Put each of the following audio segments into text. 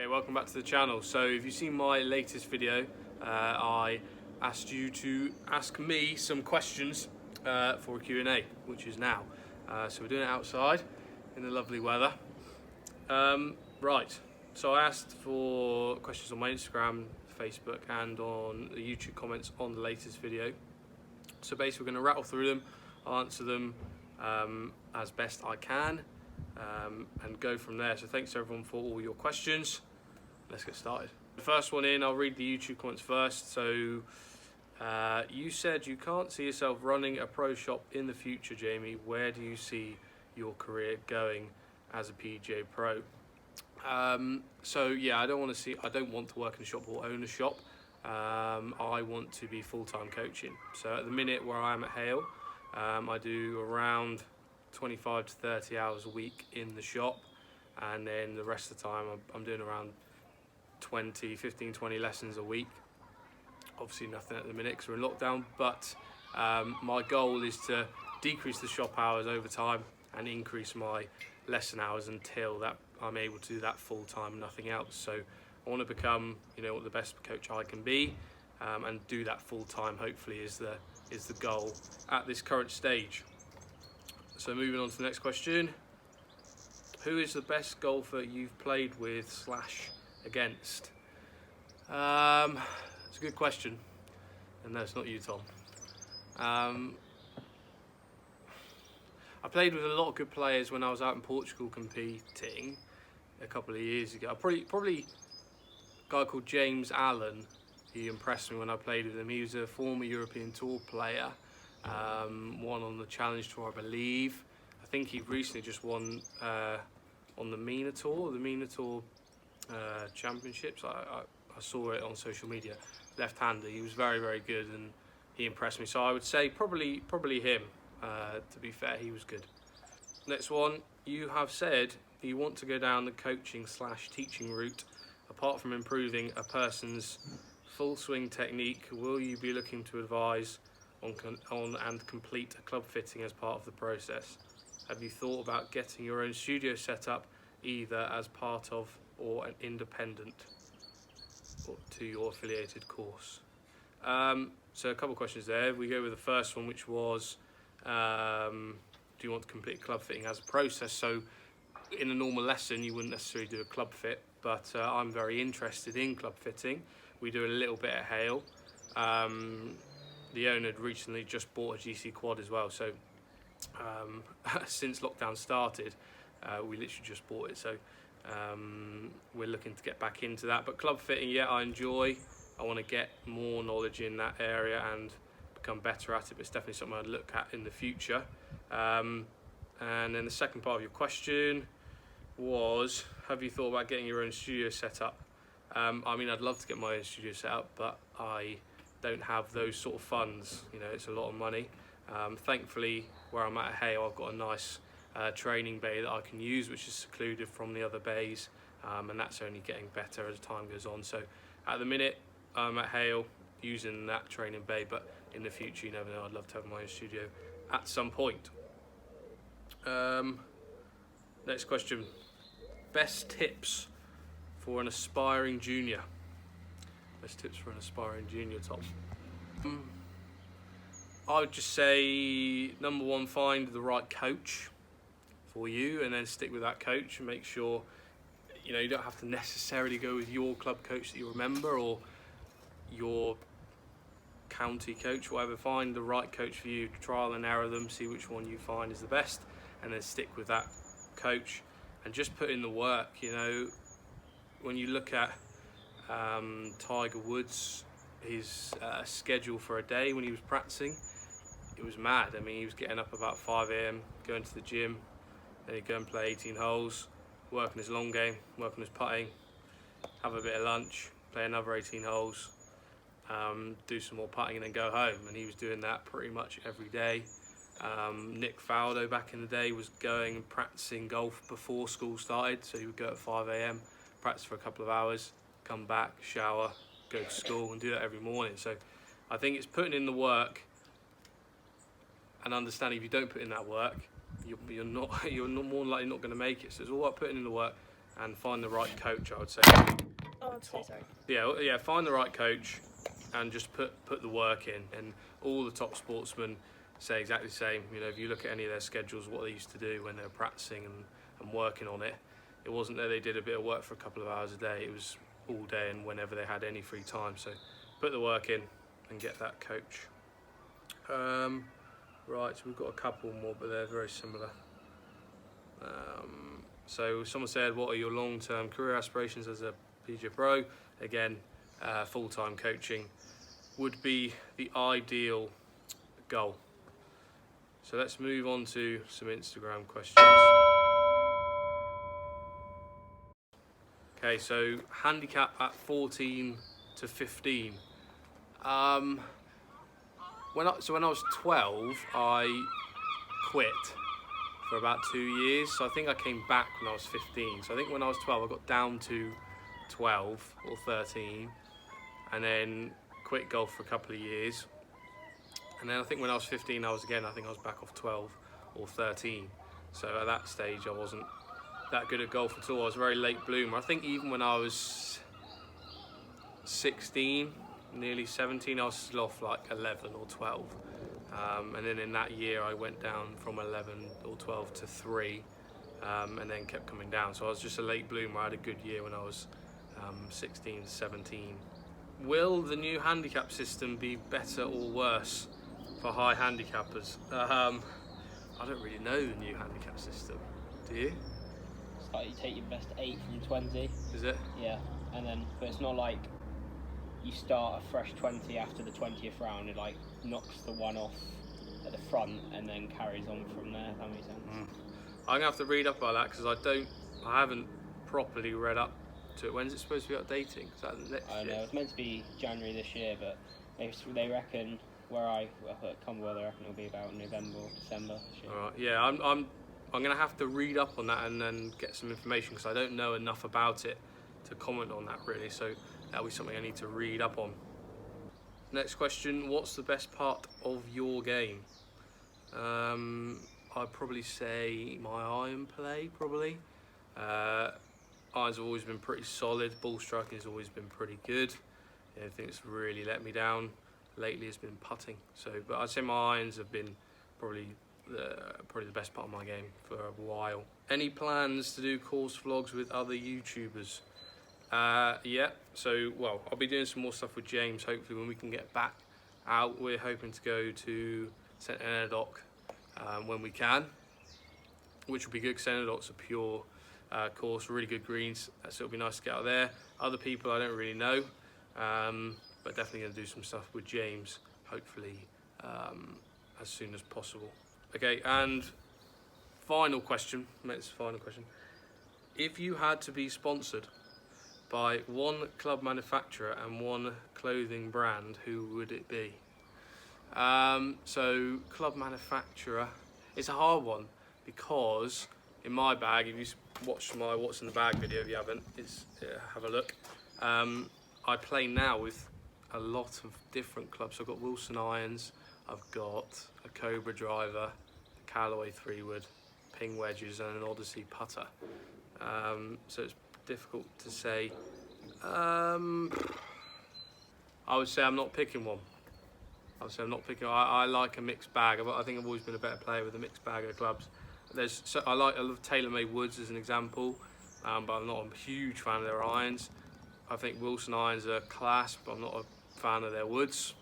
Okay, welcome back to the channel. So if you've seen my latest video, I asked you to ask me some questions for a Q&A, which is now. So we're doing it outside in the lovely weather. Right, so I asked for questions on my Instagram, Facebook and on the YouTube comments on the latest video. So basically we're going to rattle through them, answer them as best I can. And go from there. So thanks everyone for all your questions. Let's get started. The first one in, I'll read the YouTube comments first. So you said you can't see yourself running a pro shop in the future, Jamie. Where do you see your career going as a PGA pro? So yeah, I don't want to work in a shop or own a shop. I want to be full-time coaching. So at the minute where I am at Hale, I do around 25 to 30 hours a week in the shop, and then the rest of the time I'm doing around 15, 20 lessons a week. Obviously nothing at the minute because we're in lockdown, but my goal is to decrease the shop hours over time and increase my lesson hours until that I'm able to do that full time, nothing else. So I want to become, the best coach I can be, and do that full time. Hopefully is the goal at this current stage. So moving on to the next question. Who is the best golfer you've played with / against? It's a good question. And no, it's not you, Tom. I played with a lot of good players when I was out in Portugal competing a couple of years ago. Probably a guy called James Allen. He impressed me when I played with him. He was a former European Tour player. Won on the Challenge Tour, I believe. I think he recently just won on the Minotaur Championships. I saw it on social media. Left-hander. He was very, very good, and he impressed me. So I would say probably him. To be fair, he was good. Next one. You have said you want to go down the coaching / teaching route. Apart from improving a person's full swing technique, will you be looking to advise on and complete a club fitting as part of the process? Have you thought about getting your own studio set up, either as part of or an independent to your affiliated course? So a couple of questions there. We go with the first one, which was, do you want to complete club fitting as a process? So in a normal lesson, you wouldn't necessarily do a club fit, but I'm very interested in club fitting. We do a little bit at Hale. The owner had recently just bought a GC quad as well, so since lockdown started, we literally just bought it, so we're looking to get back into that. But club fitting, yeah, I enjoy. I want to get more knowledge in that area and become better at it, but it's definitely something I'd look at in the future. And then the second part of your question was, have you thought about getting your own studio set up? I mean, I'd love to get my own studio set up, but I don't have those sort of funds. It's a lot of money. Thankfully, where I'm at Hale, I've got a nice training bay that I can use, which is secluded from the other bays, and that's only getting better as time goes on. So at the minute, I'm at Hale using that training bay, but in the future, you never know, I'd love to have my own studio at some point. Next question. Best tips for an aspiring junior? Best tips for an aspiring junior, Tom? I would just say, number one, find the right coach for you, and then stick with that coach and make sure, you don't have to necessarily go with your club coach that you remember or your county coach, whatever. Find the right coach for you, trial and error them, see which one you find is the best, and then stick with that coach and just put in the work. When you look at Tiger Woods, his schedule for a day when he was practicing, it was mad. I mean, he was getting up about 5 AM, going to the gym, then he'd go and play 18 holes, work on his long game, work on his putting, have a bit of lunch, play another 18 holes, do some more putting, and then go home. And he was doing that pretty much every day. Nick Faldo back in the day was going and practicing golf before school started, so he would go at 5 AM, practice for a couple of hours, come back, shower, go to school, and do that every morning. So I think it's putting in the work and understanding if you don't put in that work, you're more likely not going to make it. So it's all about putting in the work, and find the right coach, I would say. Oh, I'm so sorry. Yeah, find the right coach and just put the work in. And all the top sportsmen say exactly the same. You know, if you look at any of their schedules, what they used to do when they were practicing and working on it, it wasn't that they did a bit of work for a couple of hours a day. It was all day and whenever they had any free time. So put the work in and get that coach. Right, so we've got a couple more, but they're very similar. So someone said, what are your long-term career aspirations as a PGA Pro? Again, full-time coaching would be the ideal goal. So let's move on to some Instagram questions. Okay, so handicap at 14 to 15. When I was 12, I quit for about 2 years. So I think I came back when I was 15. So I think when I was 12, I got down to 12 or 13, and then quit golf for a couple of years. And then I think when I was 15, I think I was back off 12 or 13. So at that stage, I wasn't that good at golf at all. I was a very late bloomer. I think even when I was 16, nearly 17, I was still off like 11 or 12. And then in that year, I went down from 11 or 12 to 3, and then kept coming down. So I was just a late bloomer. I had a good year when I was 16, 17. Will the new handicap system be better or worse for high handicappers? I don't really know the new handicap system. Do you? It's like you take your best 8 from 20. Is it? Yeah, and then, but it's not like you start a fresh 20 after the 20th round. It like knocks the one off at the front and then carries on from there. If that makes sense. I'm gonna have to read up about that because I haven't properly read up to it. When's it supposed to be updating? Is that next year? I know it's meant to be January this year, but they reckon at Camberwell they reckon it'll be about November or December this year. All right. Yeah, I'm gonna have to read up on that and then get some information because I don't know enough about it to comment on that really. So that'll be something I need to read up on. Next question: what's the best part of your game? I'd probably say my iron play. Probably. Irons have always been pretty solid. Ball striking has always been pretty good. The only thing that's really let me down lately has been putting. So, but I'd say my irons have been probably the best part of my game for a while. Any plans to do course vlogs with other YouTubers? Yeah. So, well, I'll be doing some more stuff with James. Hopefully, when we can get back out, we're hoping to go to St Dock when we can, which will be good. St Dock's a pure course, really good greens, so it'll be nice to get out there. Other people I don't really know, but definitely going to do some stuff with James, hopefully as soon as possible. Okay, and final question, if you had to be sponsored by one club manufacturer and one clothing brand, who would it be? So club manufacturer, it's a hard one because in my bag, if you watch my What's in the Bag video, if you haven't, have a look. I play now with a lot of different clubs. So I've got Wilson irons, I've got a Cobra driver, a Callaway 3-wood, ping wedges, and an Odyssey putter. So it's difficult to say. I would say I'm not picking one. I like a mixed bag. I think I've always been a better player with a mixed bag of clubs. I love TaylorMade woods as an example, but I'm not a huge fan of their irons. I think Wilson irons are class, but I'm not a fan of their woods.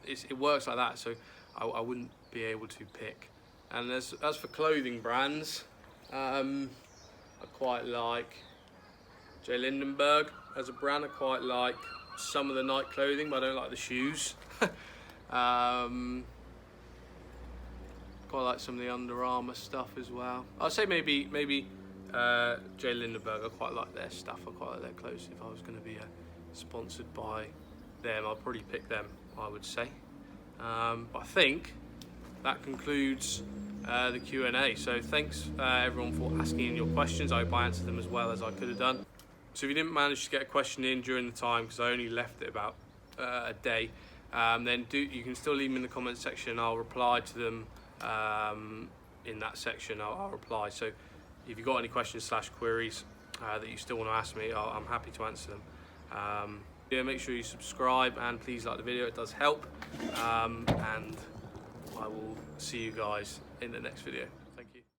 It works like that, so I wouldn't be able to pick. And as for clothing brands, I quite like J. Lindenberg as a brand. I quite like some of the night clothing, but I don't like the shoes. Quite like some of the Under Armour stuff as well. I'd say maybe J. Lindenberg. I quite like their stuff. I quite like their clothes. If I was going to be sponsored by them, I'd probably pick them, I would say. But I think that concludes the Q&A. So thanks everyone for asking in your questions. I hope I answered them as well as I could have done. So if you didn't manage to get a question in during the time, because I only left it about a day, then you can still leave them in the comments section. I'll reply to them in that section. I'll reply. So if you've got any questions / queries that you still want to ask me, I'm happy to answer them. Yeah, make sure you subscribe and please like the video, it does help. And I will see you guys in the next video.